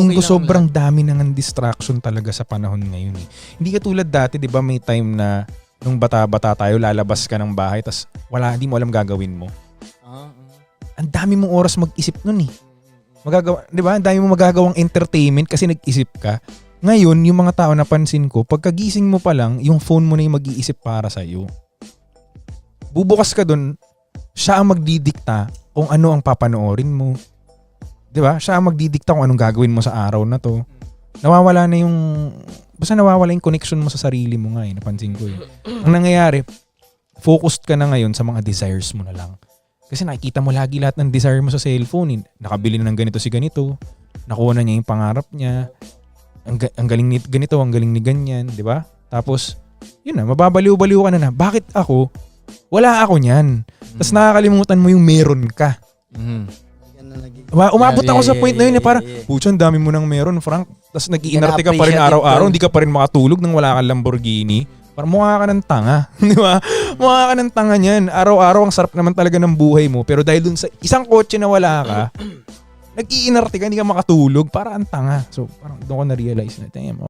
tingin ko lang ang sobrang dami nang distraction talaga sa panahon ngayon eh. Hindi katulad dati, 'di ba, may time na nung bata-bata tayo, lalabas ka ng bahay tas hindi mo alam gagawin mo. Ang dami mong oras mag-isip nun eh. Magagawa, 'di ba? Ang dami mong magagawang entertainment kasi nag-isip ka. Ngayon, yung mga tao napansin ko, pagkagising mo pa lang, yung phone mo na yung mag-iisip para sa iyo. Bubukas ka dun, siya ang magdidikta kung ano ang papanoorin mo. 'Di ba? Siya ang magdidikta kung anong gagawin mo sa araw na 'to. Nawawala yung connection mo sa sarili mo nga eh, napansin ko eh. Ang nangyayari, focused ka na ngayon sa mga desires mo na lang. Kasi nakikita mo lagi lahat ng desire mo sa cellphone. Nakabili na ng ganito si ganito. Nakuha na niya yung pangarap niya. Ang galing ni ganito, ang galing ni ganyan, di ba? Tapos, yun na, mababaliw-baliw ka na. Bakit ako? Wala ako niyan. Tapos nakakalimutan mo yung meron ka. Umabot ako sa point na yun, parang, pucha, ang dami mo nang meron, Frank. Tapos nag-iinarte ka pa rin araw-araw, hindi ka pa rin makatulog nang wala kang Lamborghini. Parang mukha ka ng tanga. Di ba? Mukha ka ng tanga niyan. Araw-araw, ang sarap naman talaga ng buhay mo. Pero dahil dun sa isang kotse na wala ka, nag-iinarte ka, hindi ka makatulog, para ang tanga. So, parang doon ko na-realize na, damn,